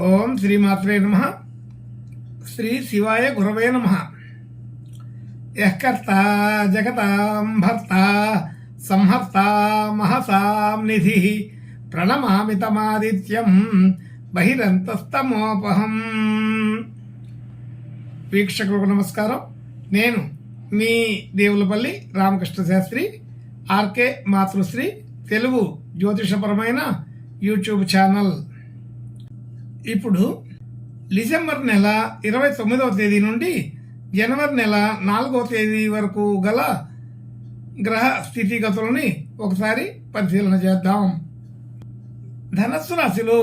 ఓం శ్రీమాత్రే నమః. శ్రీ శివాయ గురవే నమః. యఃకర్త జగతాం భర్త సంహర్త మహసాం నిధి ప్రణమామి తమాదిత్యం బహిరంతస్తమోపహం. వీక్షకులకు నమస్కారం. నేను మీ దేవులపల్లి రామకృష్ణ శాస్త్రి, ఆర్కే మాతృశ్రీ తెలుగు జ్యోతిషపరమైన యూట్యూబ్ ఛానల్. ఇప్పుడు డిసెంబర్ నెల 29వ తేదీ నుండి జనవరి నెల 4వ తేదీ వరకు గల గ్రహ స్థితిగతులని ఒకసారి పరిశీలన చేద్దాం. ధనస్సు రాశిలో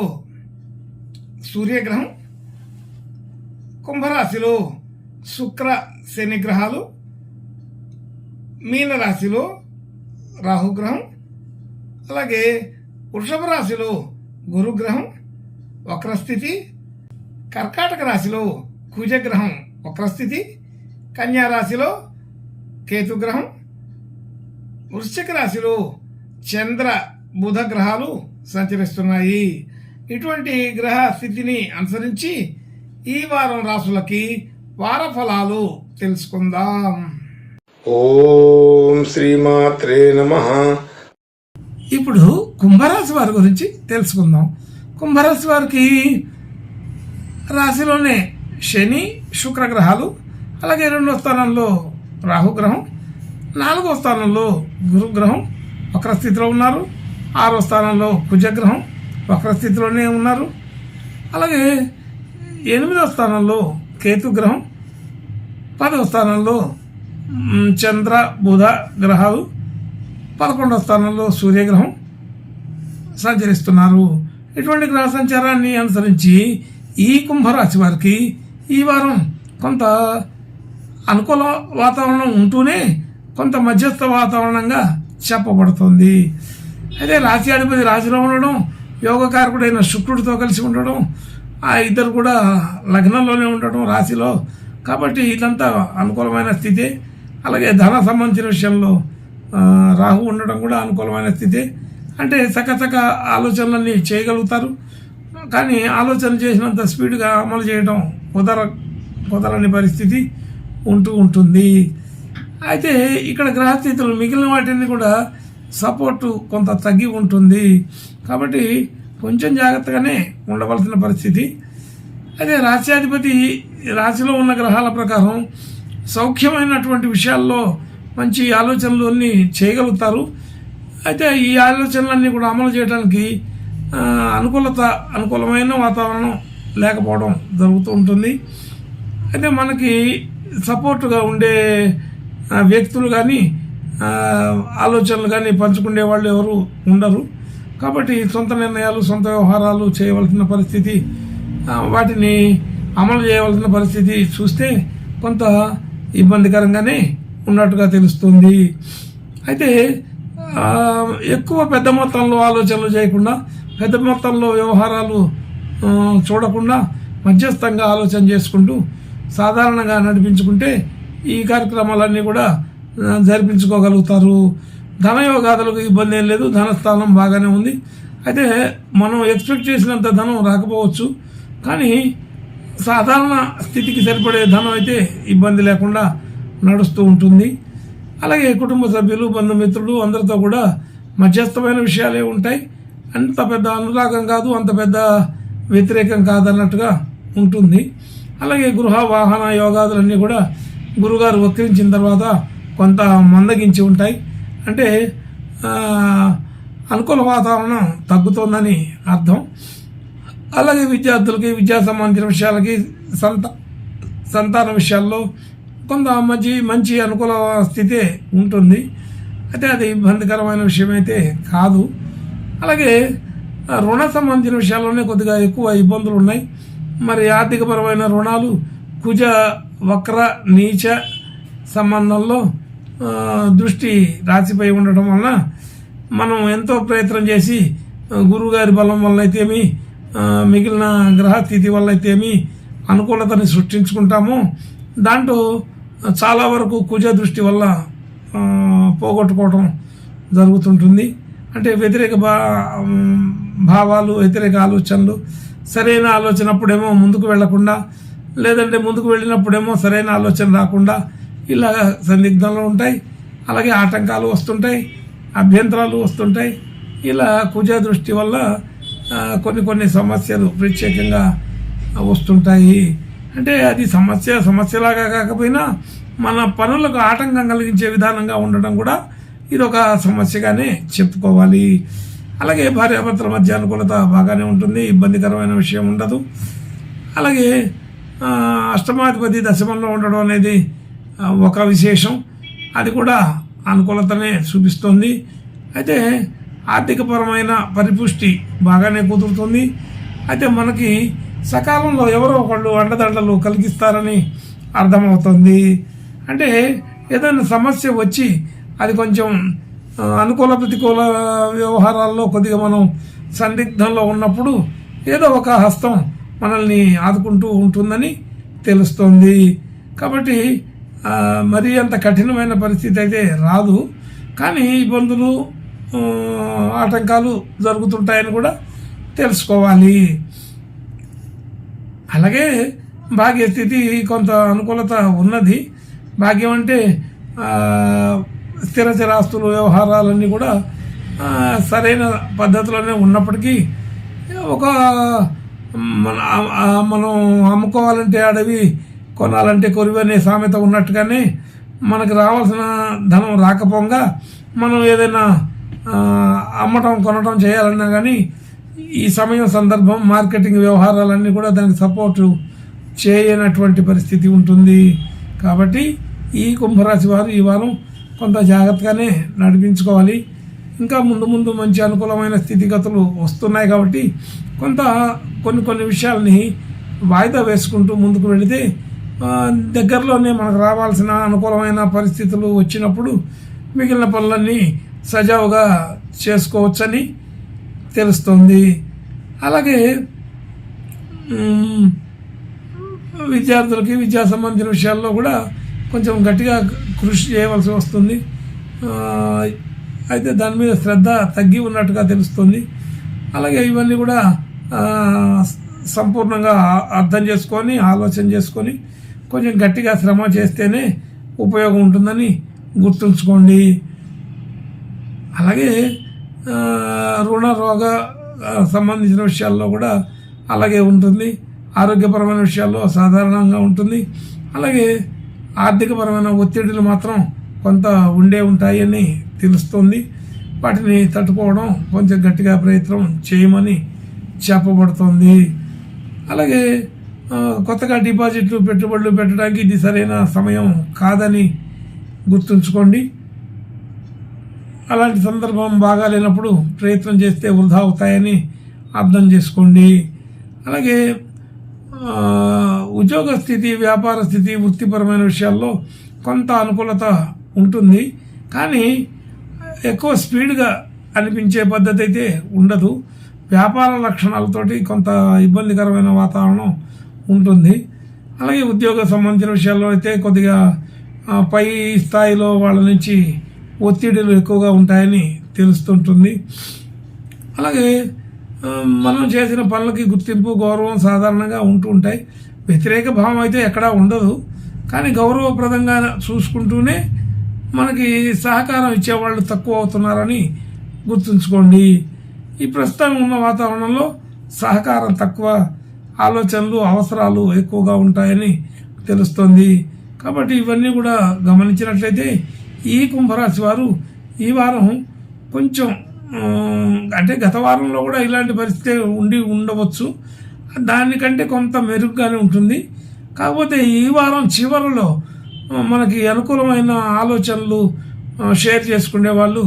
సూర్యగ్రహం, కుంభరాశిలో శుక్ర శని గ్రహాలు, మీనరాశిలో రాహుగ్రహం, అలాగే వృషభ రాశిలో గురుగ్రహం వక్రస్థితి, కర్కాటక రాశిలో కుజగ్రహం వక్రస్థితి, కన్యా రాశిలో కేతుగ్రహం, వృశ్చిక రాశిలో చంద్ర బుధ గ్రహాలు సంచరిస్తున్నాయి. ఇటువంటి గ్రహ స్థితిని అనుసరించి ఈ వారం రాశులకి వార ఫలాలు తెలుసుకుందాం. ఓం శ్రీమాత్రే నమః. ఇప్పుడు కుంభరాశి వారి గురించి తెలుసుకుందాం. కుంభరాశి వారికి రాశిలోనే శని శుక్ర గ్రహాలు, అలాగే 2వ స్థానంలో రాహుగ్రహం, 4వ స్థానంలో గురుగ్రహం వక్రస్థితిలో ఉన్నారు, 6వ స్థానంలో కుజగ్రహం వక్రస్థితిలోనే ఉన్నారు, అలాగే 8వ స్థానంలో కేతుగ్రహం, 10వ స్థానంలో చంద్ర బుధ గ్రహాలు, 11వ స్థానంలో సూర్యగ్రహం సంచరిస్తున్నారు. ఇటువంటి గ్రహ సంచారాన్ని అనుసరించి ఈ కుంభరాశి వారికి ఈ వారం కొంత అనుకూల వాతావరణం ఉంటూనే కొంత మధ్యస్థ వాతావరణంగా చెప్పబడుతుంది. అయితే రాశి అధిపతి రాశిలో ఉండడం, యోగకారకుడైన శుక్రుడితో కలిసి ఉండడం, ఆ ఇద్దరు కూడా లగ్నంలోనే ఉండడం రాశిలో, కాబట్టి ఇదంతా అనుకూలమైన స్థితి. అలాగే ధన సంబంధించిన విషయంలో రాహు ఉండడం కూడా అనుకూలమైన స్థితి. అంటే చకచక ఆలోచనలన్నీ చేయగలుగుతారు, కానీ ఆలోచన చేసినంత స్పీడ్గా అమలు చేయడం కుదరని పరిస్థితి ఉంటుంది. అయితే ఇక్కడ గ్రహస్థితులు మిగిలిన వాటిని కూడా సపోర్టు కొంత తగ్గి ఉంటుంది, కాబట్టి కొంచెం జాగ్రత్తగానే ఉండవలసిన పరిస్థితి. అయితే రాశ్యాధిపతి రాశిలో ఉన్న గ్రహాల ప్రకారం సౌఖ్యమైనటువంటి విషయాల్లో మంచి ఆలోచనలు అన్నీ చేయగలుగుతారు. అయితే ఈ ఆలోచనలన్నీ కూడా అమలు చేయడానికి అనుకూలమైన వాతావరణం లేకపోవడం జరుగుతూ ఉంటుంది. అయితే మనకి సపోర్టుగా ఉండే వ్యక్తులు కానీ ఆలోచనలు కానీ పంచుకునే వాళ్ళు ఎవరు ఉండరు, కాబట్టి సొంత నిర్ణయాలు సొంత వ్యవహారాలు చేయవలసిన పరిస్థితి, వాటిని అమలు చేయవలసిన పరిస్థితి చూస్తే కొంత ఇబ్బందికరంగానే ఉన్నట్టుగా తెలుస్తుంది. అయితే ఎక్కువ పెద్ద మొత్తంలో ఆలోచనలు చేయకుండా, పెద్ద మొత్తంలో వ్యవహారాలు చూడకుండా మధ్యస్థంగా ఆలోచన చేసుకుంటూ సాధారణంగా నడిపించుకుంటే ఈ కార్యక్రమాలన్నీ కూడా జరిపించుకోగలుగుతారు. ధనయోగాదులకు ఇబ్బంది ఏం లేదు, ధనస్థానం బాగానే ఉంది. అయితే మనం ఎక్స్పెక్ట్ చేసినంత ధనం రాకపోవచ్చు, కానీ సాధారణ స్థితికి సరిపడే ధనం అయితే ఇబ్బంది లేకుండా నడుస్తూ ఉంటుంది. అలాగే కుటుంబ సభ్యులు బంధుమిత్రులు అందరితో కూడా మధ్యస్థమైన విషయాలే ఉంటాయి. అంత పెద్ద అనురాగం కాదు, అంత పెద్ద వ్యతిరేకం కాదన్నట్టుగా ఉంటుంది. అలాగే గృహ వాహన యోగాదులన్నీ కూడా గురుగారు వక్రించిన తర్వాత కొంత మందగించి ఉంటాయి. అంటే అనుకూల వాతావరణం తగ్గుతోందని అర్థం. అలాగే విద్యార్థులకి విద్యా సంబంధించిన విషయాలకి సంతాన విషయాల్లో కొంత మంచి అనుకూల స్థితి ఉంటుంది. అయితే అది ఇబ్బందికరమైన విషయం అయితే కాదు. అలాగే రుణ సంబంధించిన విషయాల్లోనే కొద్దిగా ఎక్కువ ఇబ్బందులు ఉన్నాయి. మరి ఆర్థికపరమైన రుణాలు కుజ వక్ర నీచ సంబంధంలో దృష్టి రాశిపై ఉండటం వలన మనం ఎంతో ప్రయత్నం చేసి గురువుగారి బలం వల్ల అయితేమి, మిగిలిన గ్రహస్థితి వల్ల అయితేమి అనుకూలతని సృష్టించుకుంటాము. దాంట్లో చాలా వరకు కుజ దృష్టి వల్ల పోగొట్టుకోవడం జరుగుతుంటుంది. అంటే వ్యతిరేక భావాలు, వ్యతిరేక ఆలోచనలు, సరైన ఆలోచన అప్పుడేమో ముందుకు వెళ్లకుండా, లేదంటే ముందుకు వెళ్ళినప్పుడేమో సరైన ఆలోచన రాకుండా ఇలా సందిగ్ధంలో ఉంటాయి. అలాగే ఆటంకాలు వస్తుంటాయి, అభ్యంతరాలు వస్తుంటాయి. ఇలా కుజ దృష్టి వల్ల కొన్ని సమస్యలు ప్రత్యేకంగా వస్తుంటాయి. అంటే అది సమస్యలాగా కాకపోయినా మన పనులకు ఆటంకం కలిగించే విధానంగా ఉండడం కూడా ఇదొక సమస్యగానే చెప్పుకోవాలి. అలాగే భార్యాభర్తల మధ్య అనుకూలత బాగానే ఉంటుంది, ఇబ్బందికరమైన విషయం ఉండదు. అలాగే అష్టమాధిపతి దశమంలో ఉండడం అనేది ఒక విశేషం, అది కూడా అనుకూలతనే చూపిస్తుంది. అయితే ఆర్థికపరమైన పరిపుష్టి బాగానే కుదురుతుంది. అయితే మనకి సకాలంలో ఎవరో ఒకళ్ళు అండదండలు కలిగిస్తారని అర్థమవుతుంది. అంటే ఏదైనా సమస్య వచ్చి అది కొంచెం అనుకూల ప్రతికూల వ్యవహారాల్లో కొద్దిగా మనం సందిగ్ధంలో ఉన్నప్పుడు ఏదో ఒక హస్తం మనల్ని ఆదుకుంటూ ఉంటుందని తెలుస్తుంది. కాబట్టి మరీ అంత కఠినమైన పరిస్థితి అయితే రాదు, కానీ ఇబ్బందులు ఆటంకాలు జరుగుతుంటాయని కూడా తెలుసుకోవాలి. అలాగే భాగ్యస్థితి కొంత అనుకూలత ఉన్నది. భాగ్యం అంటే స్థిర చరాస్తులు వ్యవహారాలన్నీ కూడా సరైన పద్ధతిలోనే ఉన్నప్పటికీ ఒక మనం అమ్ముకోవాలంటే అడవి, కొనాలంటే కొరివి అనే సామెత ఉన్నట్టుగానే మనకు రావాల్సిన ధనం రాకపోగా మనం ఏదైనా అమ్మటం కొనటం చేయాలన్నా కానీ ఈ సమయం సందర్భం మార్కెటింగ్ వ్యవహారాలన్నీ కూడా దానికి సపోర్టు చేయనటువంటి పరిస్థితి ఉంటుంది. కాబట్టి ఈ కుంభరాశి వారు ఈ వారం కొంత జాగ్రత్తగానే నడిపించుకోవాలి. ఇంకా ముందు మంచి అనుకూలమైన స్థితిగతులు వస్తున్నాయి కాబట్టి కొన్ని విషయాల్ని వాయిదా వేసుకుంటూ ముందుకు వెళితే దగ్గరలోనే మనకు రావాల్సిన అనుకూలమైన పరిస్థితులు వచ్చినప్పుడు మిగిలిన పనులన్నీ సజావుగా చేసుకోవచ్చని తెలుస్తుంది. అలాగే విద్యార్థులకి విద్యా సంబంధించిన విషయాల్లో కూడా కొంచెం గట్టిగా కృషి చేయవలసి వస్తుంది. అయితే దాని మీద శ్రద్ధ తగ్గి ఉన్నట్టుగా తెలుస్తుంది. అలాగే ఇవన్నీ కూడా సంపూర్ణంగా అర్థం చేసుకొని ఆలోచన చేసుకొని కొంచెం గట్టిగా శ్రమ చేస్తేనే ఉపయోగం ఉంటుందని గుర్తుంచుకోండి. అలాగే రుణ రోగ సంబంధించిన విషయాల్లో కూడా అలాగే ఉంటుంది. ఆరోగ్యపరమైన విషయాల్లో సాధారణంగా ఉంటుంది. అలాగే ఆర్థికపరమైన ఒత్తిడులు మాత్రం కొంత ఉంటాయని తెలుస్తుంది. వాటిని తట్టుకోవడం కొంచెం గట్టిగా ప్రయత్నం చేయమని చెప్పబడుతుంది. అలాగే కొత్తగా డిపాజిట్లు పెట్టుబడులు పెట్టడానికి ఇది సరైన సమయం కాదని గుర్తుంచుకోండి. అలాంటి సందర్భం బాగాలేనప్పుడు ప్రయత్నం చేస్తే వృధా అవుతాయని అర్థం చేసుకోండి. అలాగే ఉద్యోగ స్థితి, వ్యాపార స్థితి, వృత్తిపరమైన విషయాల్లో కొంత అనుకూలత ఉంటుంది, కానీ ఎక్కువ స్పీడ్గా అనిపించే పద్ధతి అయితే ఉండదు. వ్యాపార లక్షణాలతోటి కొంత ఇబ్బందికరమైన వాతావరణం ఉంటుంది. అలాగే ఉద్యోగ సంబంధించిన విషయాల్లో అయితే కొద్దిగా పై స్థాయిలో వాళ్ళ నుంచి ఒత్తిడులు ఎక్కువగా ఉంటాయని తెలుస్తుంటుంది. అలాగే మనం చేసిన పనులకి గుర్తింపు, గౌరవం సాధారణంగా ఉంటూ ఉంటాయి. వ్యతిరేక భావం అయితే ఎక్కడా ఉండదు, కానీ గౌరవప్రదంగా చూసుకుంటూనే మనకి సహకారం ఇచ్చేవాళ్ళు తక్కువ అవుతున్నారని గుర్తుంచుకోండి. ఈ ప్రస్తుతం ఉన్న వాతావరణంలో సహకారం తక్కువ, ఆలోచనలు, అవసరాలు ఎక్కువగా ఉంటాయని తెలుస్తుంది. కాబట్టి ఇవన్నీ కూడా గమనించినట్లయితే ఈ కుంభరాశి వారు ఈ వారం కొంచెం అంటే గత వారంలో కూడా ఇలాంటి పరిస్థితి ఉండవచ్చు, దానికంటే కొంత మెరుగ్గానే ఉంటుంది. కాకపోతే ఈ వారం చివరిలో మనకి అనుకూలమైన ఆలోచనలు షేర్ చేసుకునే వాళ్ళు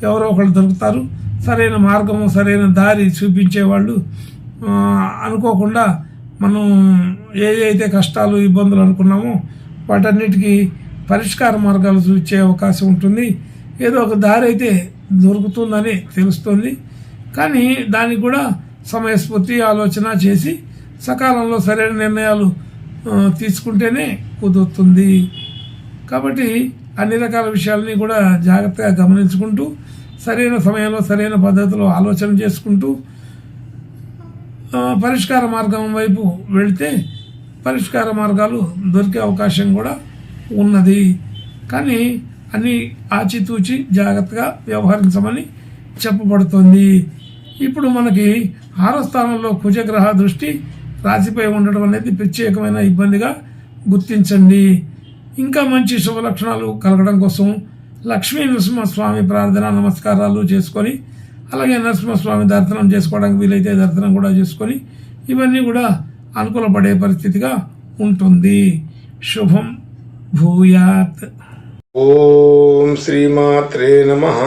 ఎవరో ఒకళ్ళు దొరుకుతారు. సరైన మార్గము, సరైన దారి చూపించేవాళ్ళు అనుకోకుండా మనం ఏదైతే కష్టాలు, ఇబ్బందులు అనుకున్నామో వాటన్నిటికీ పరిష్కార మార్గాలు చూపించే అవకాశం ఉంటుంది. ఏదో ఒక దారి అయితే దొరుకుతుందని తెలుస్తుంది, కానీ దానికి కూడా సమయస్ఫూర్తి ఆలోచన చేసి సకాలంలో సరైన నిర్ణయాలు తీసుకుంటేనే కుదురుతుంది. కాబట్టి అన్ని రకాల విషయాలని కూడా జాగ్రత్తగా గమనించుకుంటూ సరైన సమయంలో సరైన పద్ధతిలో ఆలోచన చేసుకుంటూ పరిష్కార మార్గం వైపు వెళితే పరిష్కార మార్గాలు దొరికే అవకాశం కూడా ఉన్నది. కానీ అన్నీ ఆచితూచి జాగ్రత్తగా వ్యవహరించమని చెప్పబడుతుంది. ఇప్పుడు మనకి 6వ స్థానంలో కుజగ్రహ దృష్టి రాశిపై ఉండడం అనేది ప్రత్యేకమైన ఇబ్బందిగా గుర్తించండి. ఇంకా మంచి శుభ లక్షణాలు కలగడం కోసం లక్ష్మీ నరసింహస్వామి ప్రార్థన నమస్కారాలు చేసుకొని, అలాగే నరసింహస్వామి దర్శనం చేసుకోవడానికి వీలైతే దర్శనం కూడా చేసుకొని, ఇవన్నీ కూడా అనుకూలపడే పరిస్థితిగా ఉంటుంది. శుభం భూయాత్. ఓం శ్రీమాత్రే నమః.